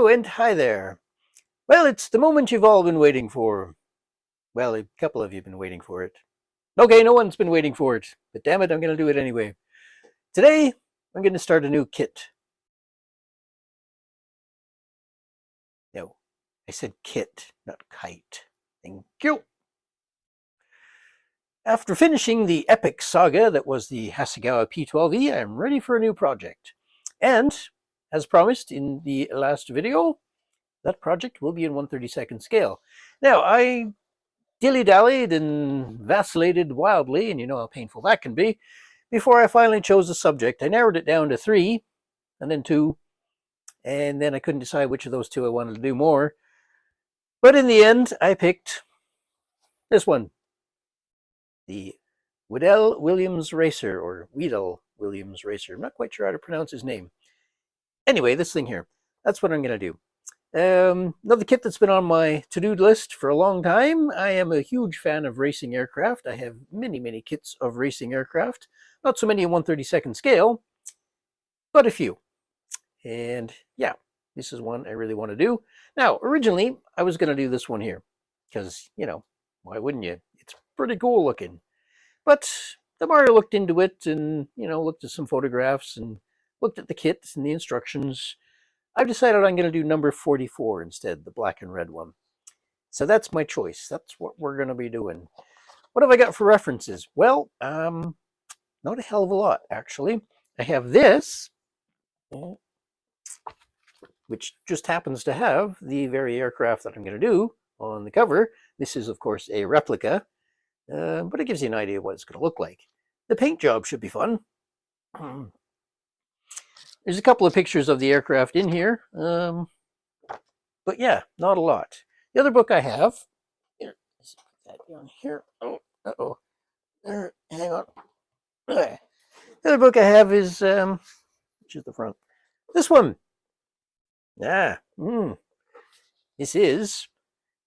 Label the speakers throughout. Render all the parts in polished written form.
Speaker 1: Hello and hi there. Well, it's the moment you've all been waiting for. Well, a couple of you have been waiting for it. Okay, no one's been waiting for it, but damn it, I'm going to do it anyway. Today, I'm going to start a new kit. No, I said kit, not kite. Thank you. After finishing the epic saga that was the Hasegawa P12E, I'm ready for a new project. And, as promised in the last video, that project will be in 1/32nd scale. Now, I dilly-dallied and vacillated wildly, and you know how painful that can be, before I finally chose a subject. I narrowed it down to 3, and then 2, and then I couldn't decide which of those 2 I wanted to do more. But in the end, I picked this one, the Wedell-Williams Racer, or Wedell-Williams Racer. I'm not quite sure how to pronounce his name. Anyway, this thing here, that's what I'm going to do. Another kit that's been on my to-do list for a long time. I am a huge fan of racing aircraft. I have many kits of racing aircraft. Not so many in 1/32nd scale, but a few. And yeah, this is one I really want to do. Now, originally, I was going to do this one here because, you know, why wouldn't you? It's pretty cool looking. But the more I looked into it and, you know, looked at some photographs and looked at the kits and the instructions, I've decided I'm going to do number 44 instead, the black and red one. So that's my choice. That's what we're going to be doing. What have I got for references? Well, not a hell of a lot, actually. I have this, which just happens to have the very aircraft that I'm going to do on the cover. This is, of course, a replica, but it gives you an idea of what it's going to look like. The paint job should be fun. There's a couple of pictures of the aircraft in here, but yeah, not a lot. The other book I have, here, let's put that down here. Oh, uh-oh. There, hang on. The other book I have is, which is the front? This one. This is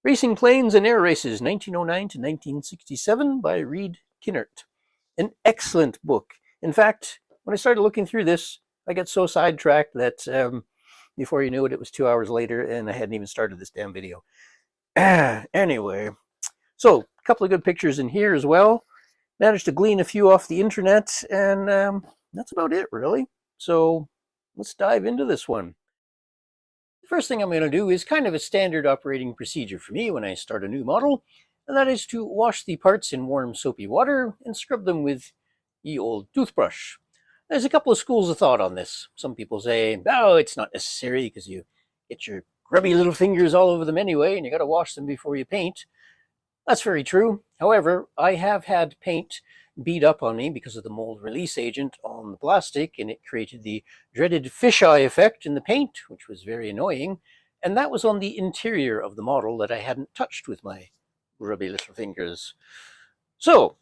Speaker 1: Racing Planes and Air Races, 1909 to 1967 by Reed Kinnert. An excellent book. In fact, when I started looking through this, I got so sidetracked that before you knew it, it was 2 hours later and I hadn't even started this damn video. Anyway, so a couple of good pictures in here as well. Managed to glean a few off the internet, and that's about it, really. So let's dive into this one. The first thing I'm going to do is kind of a standard operating procedure for me when I start a new model, and that is to wash the parts in warm soapy water and scrub them with the old toothbrush. There's a couple of schools of thought on this. Some people say, oh, it's not necessary because you get your grubby little fingers all over them anyway, and you got to wash them before you paint. That's very true. However, I have had paint beat up on me because of the mold release agent on the plastic, and it created the dreaded fisheye effect in the paint, which was very annoying. And that was on the interior of the model that I hadn't touched with my grubby little fingers. So,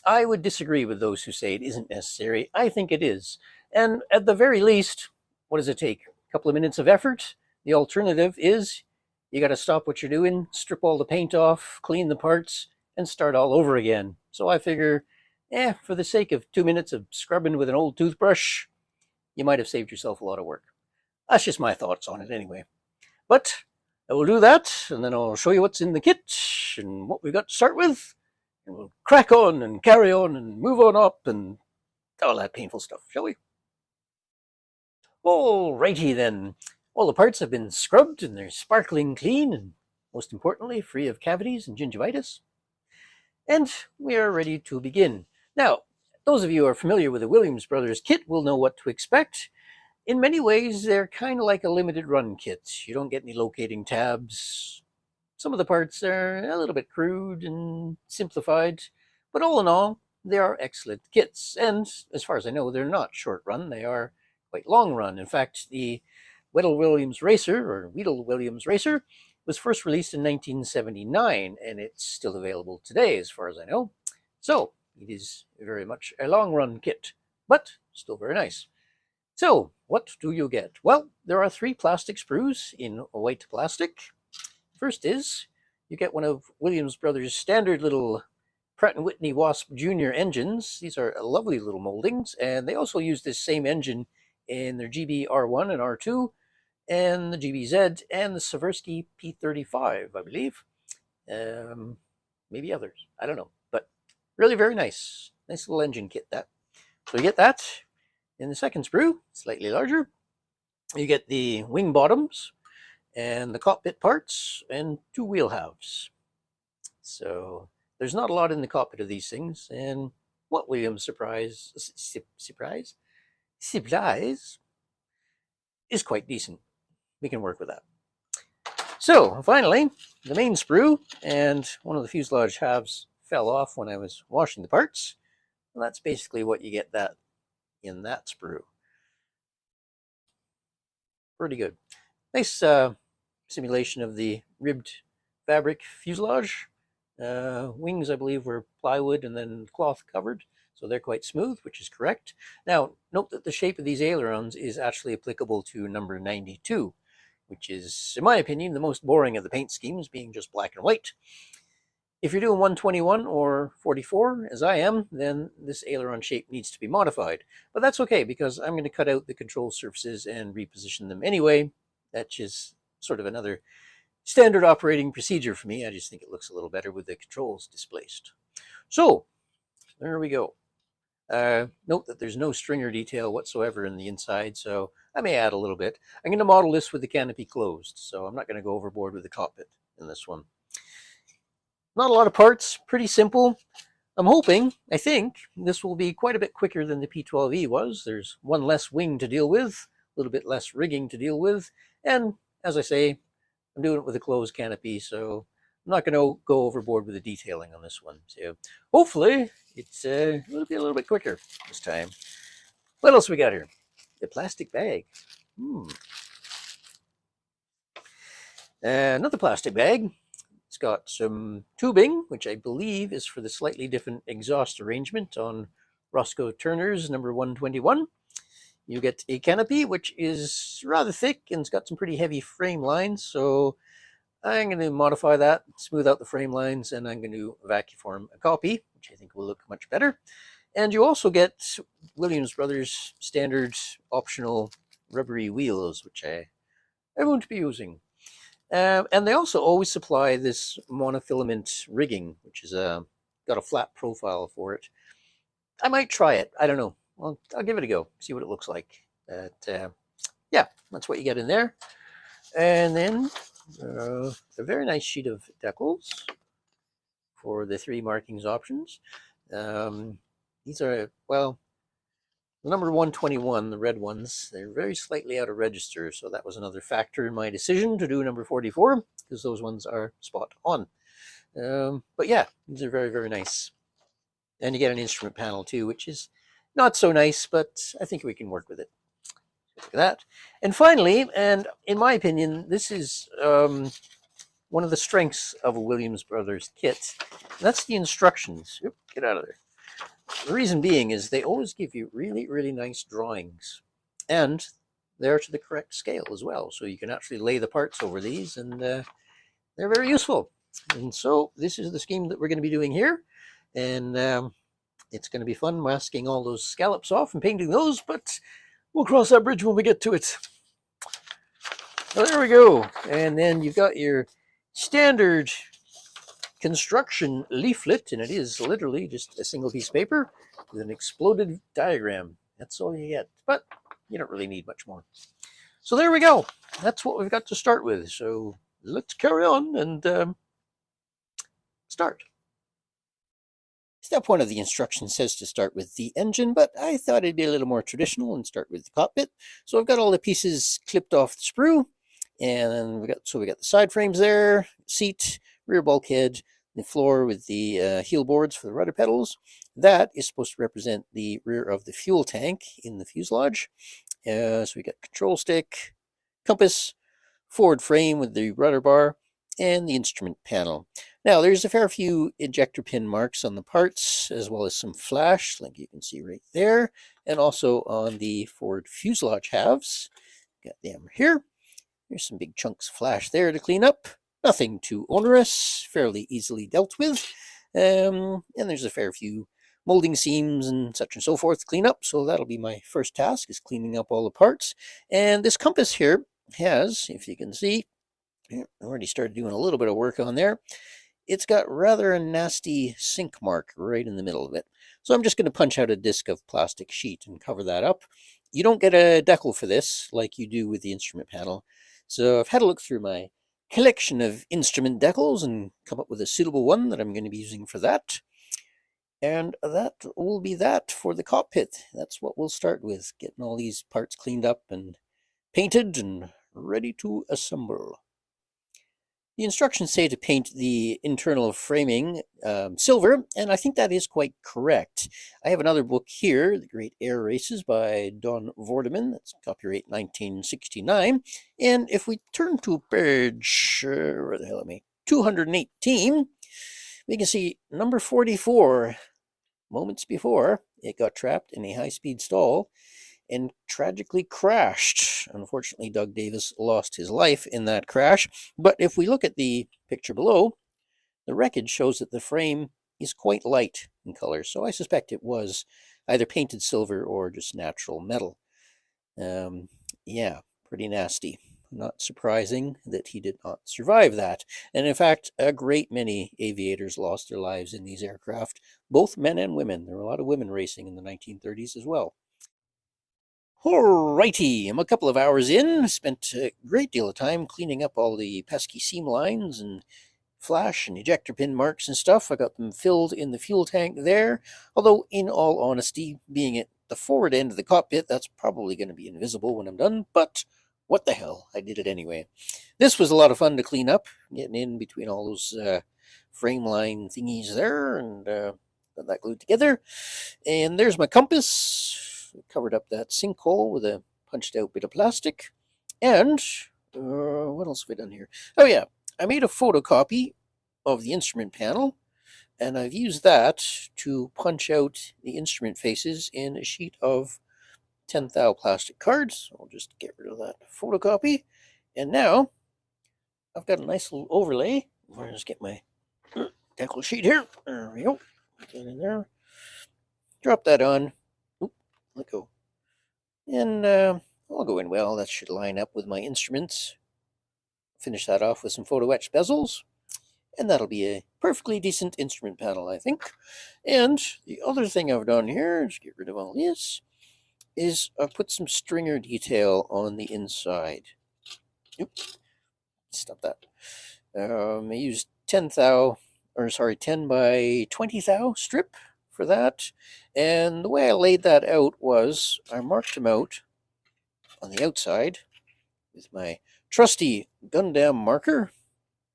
Speaker 1: I would disagree with those who say it isn't necessary. I think it is. And at the very least, what does it take? A couple of minutes of effort? The alternative is you got to stop what you're doing, strip all the paint off, clean the parts, and start all over again. So I figure, for the sake of 2 minutes of scrubbing with an old toothbrush, you might have saved yourself a lot of work. That's just my thoughts on it anyway. But I will do that, and then I'll show you what's in the kit and what we've got to start with. And we'll crack on and carry on and move on up and all that painful stuff, shall we? Alrighty then. All the parts have been scrubbed and they're sparkling clean and, most importantly, free of cavities and gingivitis. And we are ready to begin. Now, those of you who are familiar with the Williams Brothers kit will know what to expect. In many ways, they're kind of like a limited run kit. You don't get any locating tabs. Some of the parts are a little bit crude and simplified, but all in all, they are excellent kits. And as far as I know, they're not short run, they are quite long run. In fact, the Wedell-Williams Racer was first released in 1979, and it's still available today, as far as I know. So, it is very much a long run kit, but still very nice. So, what do you get? Well, there are 3 plastic sprues in white plastic. First is, you get one of Williams Brothers' standard little Pratt & Whitney Wasp Junior engines. These are lovely little moldings, and they also use this same engine in their GB R1 and R2, and the GBZ, and the Seversky P35, I believe. Maybe others, I don't know, but really very nice. Nice little engine kit, that. So you get that in the second sprue, slightly larger. You get the wing bottoms and the cockpit parts and 2 wheel halves. So there's not a lot in the cockpit of these things, and what Williams surprise is quite decent. We can work with that. So finally, the main sprue, and one of the fuselage halves fell off when I was washing the parts. Well, that's basically what you get that in that sprue. Pretty good. Nice simulation of the ribbed fabric fuselage. Wings, I believe, were plywood and then cloth covered, so they're quite smooth, which is correct. Now, note that the shape of these ailerons is actually applicable to number 92, which is, in my opinion, the most boring of the paint schemes, being just black and white. If you're doing 121 or 44, as I am, then this aileron shape needs to be modified. But that's okay, because I'm going to cut out the control surfaces and reposition them anyway. That's just sort of another standard operating procedure for me. I just think it looks a little better with the controls displaced. So, there we go. Note that there's no stringer detail whatsoever in the inside, so I may add a little bit. I'm going to model this with the canopy closed, so I'm not going to go overboard with the cockpit in this one. Not a lot of parts, pretty simple. I'm hoping, I think, this will be quite a bit quicker than the P12E was. There's one less wing to deal with, a little bit less rigging to deal with, and as I say, I'm doing it with a closed canopy, so I'm not going to go overboard with the detailing on this one. So hopefully it will be a little bit quicker this time. What else we got here? The plastic bag. Another plastic bag. It's got some tubing, which I believe is for the slightly different exhaust arrangement on Roscoe Turner's number 121. You get a canopy, which is rather thick and it's got some pretty heavy frame lines, so I'm going to modify that, smooth out the frame lines, and I'm going to vacuform a copy, which I think will look much better. And you also get Williams Brothers standard optional rubbery wheels, which I won't be using. And they also always supply this monofilament rigging, which is got a flat profile for it. I might try it. I don't know. Well, I'll give it a go, see what it looks like. But yeah, that's what you get in there. And then a very nice sheet of decals for the 3 markings options. These are, well, the number 121, the red ones, they're very slightly out of register, so that was another factor in my decision to do number 44, because those ones are spot on. But yeah, these are very, very nice. And you get an instrument panel too, which is not so nice, but I think we can work with it. Look at that. And finally, and in my opinion, this is one of the strengths of a Williams Brothers kit. That's the instructions. Oop, get out of there. The reason being is they always give you really, really nice drawings. And they're to the correct scale as well. So you can actually lay the parts over these, and they're very useful. And so this is the scheme that we're going to be doing here. And it's going to be fun masking all those scallops off and painting those, but we'll cross that bridge when we get to it. So there we go. And then you've got your standard construction leaflet, and it is literally just a single piece of paper with an exploded diagram. That's all you get, but you don't really need much more. So there we go. That's what we've got to start with. So let's carry on and start. Step 1 of the instructions says to start with the engine, but I thought it'd be a little more traditional and start with the cockpit. So I've got all the pieces clipped off the sprue, and we got the side frames there, seat, rear bulkhead, the floor with the heel boards for the rudder pedals. That is supposed to represent the rear of the fuel tank in the fuselage. So we got control stick, compass, forward frame with the rudder bar, and the instrument panel. Now, there's a fair few ejector pin marks on the parts, as well as some flash, like you can see right there, and also on the forward fuselage halves. Got them here. There's some big chunks of flash there to clean up. Nothing too onerous, fairly easily dealt with. And there's a fair few molding seams and such and so forth to clean up, so that'll be my first task, is cleaning up all the parts. And this compass here has, if you can see, I already started doing a little bit of work on there. It's got rather a nasty sink mark right in the middle of it. So I'm just going to punch out a disc of plastic sheet and cover that up. You don't get a decal for this like you do with the instrument panel. So I've had a look through my collection of instrument decals and come up with a suitable one that I'm going to be using for that. And that will be that for the cockpit. That's what we'll start with, getting all these parts cleaned up and painted and ready to assemble. The instructions say to paint the internal framing silver, and I think that is quite correct. I have another book here, The Great Air Races by Don Vorderman. That's copyright 1969. And if we turn to page, where the hell am I? 218, we can see number 44. Moments before, it got trapped in a high-speed stall and tragically crashed. Unfortunately, Doug Davis lost his life in that crash. But if we look at the picture below, the wreckage shows that the frame is quite light in color. So I suspect it was either painted silver or just natural metal. Yeah, pretty nasty. Not surprising that he did not survive that. And in fact, a great many aviators lost their lives in these aircraft, both men and women. There were a lot of women racing in the 1930s as well. Alrighty, I'm a couple of hours in. Spent a great deal of time cleaning up all the pesky seam lines and flash and ejector pin marks and stuff. I got them filled in the fuel tank there. Although, in all honesty, being at the forward end of the cockpit, that's probably going to be invisible when I'm done. But what the hell, I did it anyway. This was a lot of fun to clean up, getting in between all those frame line thingies there and got that glued together. And there's my compass. Covered up that sinkhole with a punched out bit of plastic. And what else have I done here? Oh yeah, I made a photocopy of the instrument panel, and I've used that to punch out the instrument faces in a sheet of 10 thou plastic cards. I'll just get rid of that photocopy. And now I've got a nice little overlay. I'll just get my decal sheet here. There we go. Get that in there. Drop that on. Oop, let go. And I'll go in well. That should line up with my instruments. Finish that off with some photo etch bezels. And that'll be a perfectly decent instrument panel, I think. And the other thing I've done here, just get rid of all this, is I've put some stringer detail on the inside. Oops. Stop that. I used 10 by 20 thou strip for that. And the way I laid that out was I marked them out on the outside with my trusty Gundam marker.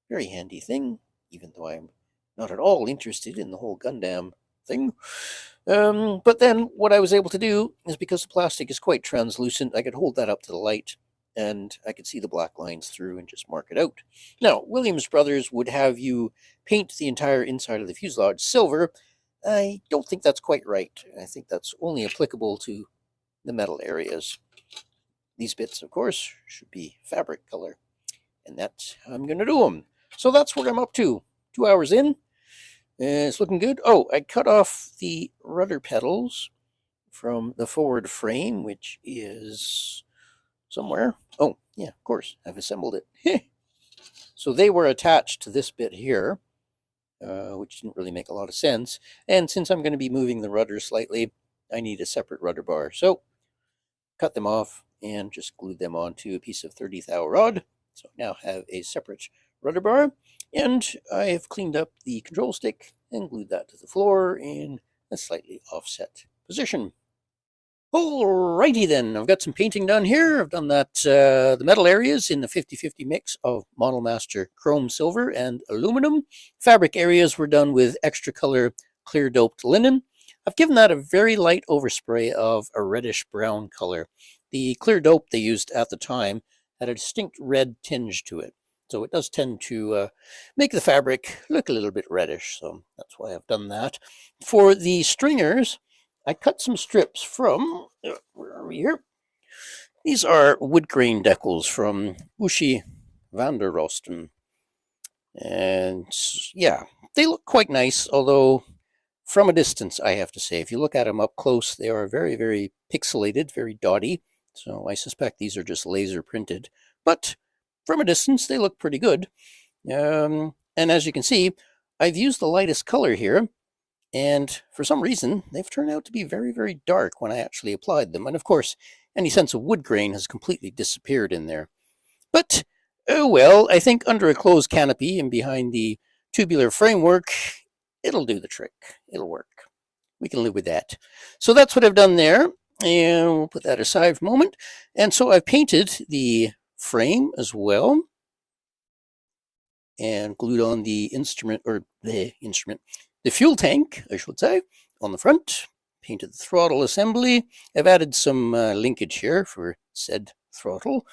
Speaker 1: Very handy thing, even though I'm not at all interested in the whole Gundam thing. But then what I was able to do is, because the plastic is quite translucent, I could hold that up to the light and I could see the black lines through and just mark it out. Now, Williams Brothers would have you paint the entire inside of the fuselage silver. I don't think that's quite right. I think that's only applicable to the metal areas. These bits, of course, should be fabric color. And that's how I'm going to do them. So that's what I'm up to. 2 hours in. It's looking good. Oh, I cut off the rudder pedals from the forward frame, which is somewhere. Oh, yeah, of course. I've assembled it. So they were attached to this bit here, which didn't really make a lot of sense. And since I'm going to be moving the rudder slightly, I need a separate rudder bar. So cut them off and just glued them onto a piece of 30 thou rod. So I now have a separate rudder bar, and I have cleaned up the control stick and glued that to the floor in a slightly offset position. Alrighty then, I've got some painting done here. I've done that, the metal areas in the 50-50 mix of Model Master Chrome Silver and Aluminum. Fabric areas were done with extra color clear doped linen. I've given that a very light overspray of a reddish brown color. The clear dope they used at the time had a distinct red tinge to it. So it does tend to make the fabric look a little bit reddish. So that's why I've done that. For the stringers, I cut some strips from, where are we here? These are wood grain decals from Uschi van der Rosten. And yeah, they look quite nice, although from a distance, I have to say, if you look at them up close, they are very, very pixelated, very dotty. So I suspect these are just laser printed. but from a distance they look pretty good. And as you can see, I've used the lightest color here, and for some reason they've turned out to be very, very dark when I actually applied them. And of course, any sense of wood grain has completely disappeared in there. But, oh well, I think under a closed canopy and behind the tubular framework, it'll do the trick. It'll work. We can live with that. So that's what I've done there, and we'll put that aside for a moment. And so I've painted the frame as well, and glued on the fuel tank, I should say, on the front. Painted the throttle assembly. I've added some linkage here for said throttle.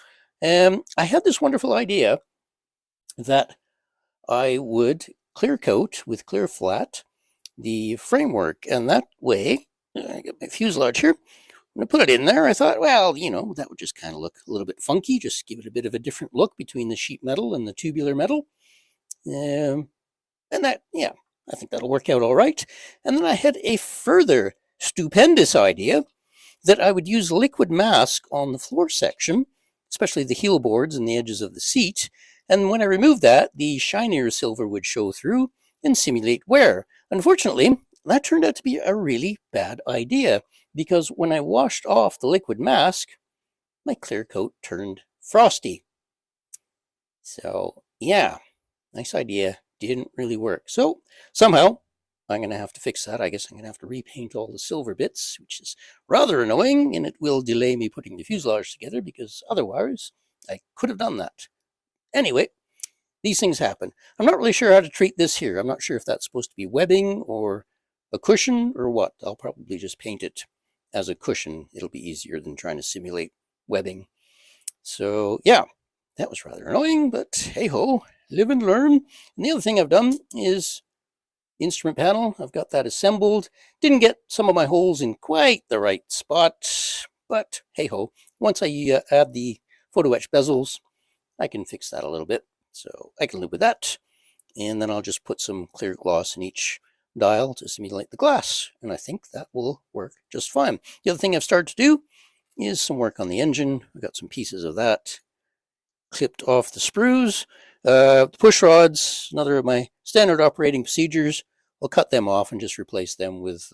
Speaker 1: I had this wonderful idea that I would clear coat with clear flat the framework, and that way, I got my fuselage here. When I put it in there, I thought, well, that would just kind of look a little bit funky, just give it a bit of a different look between the sheet metal and the tubular metal. And that, yeah, I think that'll work out all right. And then I had a further stupendous idea that I would use liquid mask on the floor section, especially the heel boards and the edges of the seat. And when I removed that, the shinier silver would show through and simulate wear. Unfortunately, that turned out to be a really bad idea, because when I washed off the liquid mask, my clear coat turned frosty. So, yeah, nice idea. Didn't really work. So, somehow, I'm going to have to fix that. I guess I'm going to have to repaint all the silver bits, which is rather annoying, and it will delay me putting the fuselage together, because otherwise, I could have done that. Anyway, these things happen. I'm not really sure how to treat this here. I'm not sure if that's supposed to be webbing or a cushion or what. I'll probably just paint it as a cushion. It'll be easier than trying to simulate webbing. So, yeah, that was rather annoying, but hey-ho, live and learn. And the other thing I've done is the instrument panel. I've got that assembled. Didn't get some of my holes in quite the right spot, but hey-ho, once I add the photo etch bezels, I can fix that a little bit. So I can live with that. And then I'll just put some clear gloss in each dial to simulate the glass. And I think that will work just fine. The other thing I've started to do is some work on the engine. I've got some pieces of that clipped off the sprues. The push rods, another of my standard operating procedures. I'll cut them off and just replace them with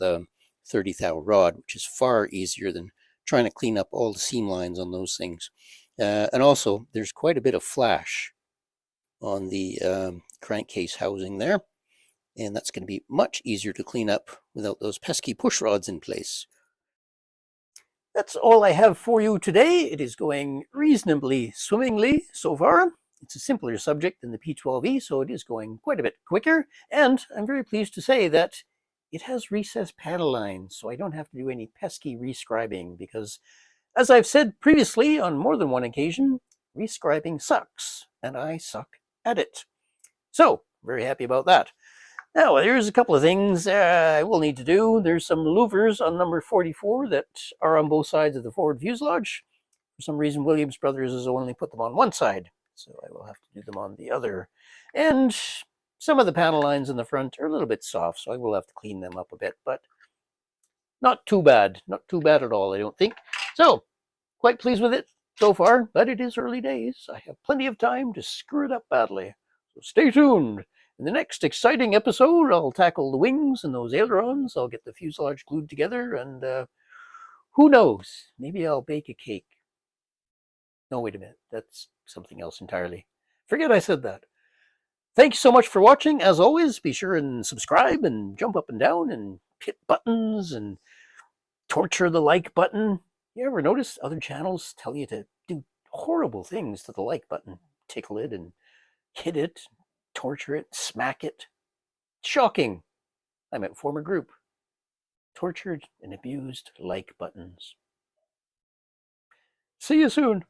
Speaker 1: 30 thou rod, which is far easier than trying to clean up all the seam lines on those things. And also, there's quite a bit of flash on the crankcase housing there, and that's going to be much easier to clean up without those pesky push rods in place. That's all I have for you today. It is going reasonably swimmingly so far. It's a simpler subject than the P12E, so it is going quite a bit quicker, and I'm very pleased to say that it has recessed panel lines, so I don't have to do any pesky rescribing, because as I've said previously on more than one occasion, rescribing sucks, and I suck at it. So, very happy about that. Now, here's a couple of things I will need to do. There's some louvers on number 44 that are on both sides of the forward fuselage. For some reason, Williams Brothers has only put them on one side, so I will have to do them on the other. And some of the panel lines in the front are a little bit soft, so I will have to clean them up a bit, but not too bad. Not too bad at all, I don't think. So, quite pleased with it so far, but it is early days. I have plenty of time to screw it up badly. So stay tuned. In the next exciting episode, I'll tackle the wings and those ailerons. I'll get the fuselage glued together, and who knows? Maybe I'll bake a cake. No, wait a minute. That's something else entirely. Forget I said that. Thank you so much for watching. As always, be sure and subscribe and jump up and down and hit buttons and torture the like button. You ever notice other channels tell you to do horrible things to the like button? Tickle it and hit it, torture it, smack it. Shocking. I'm at former group. Tortured and abused like buttons. See you soon.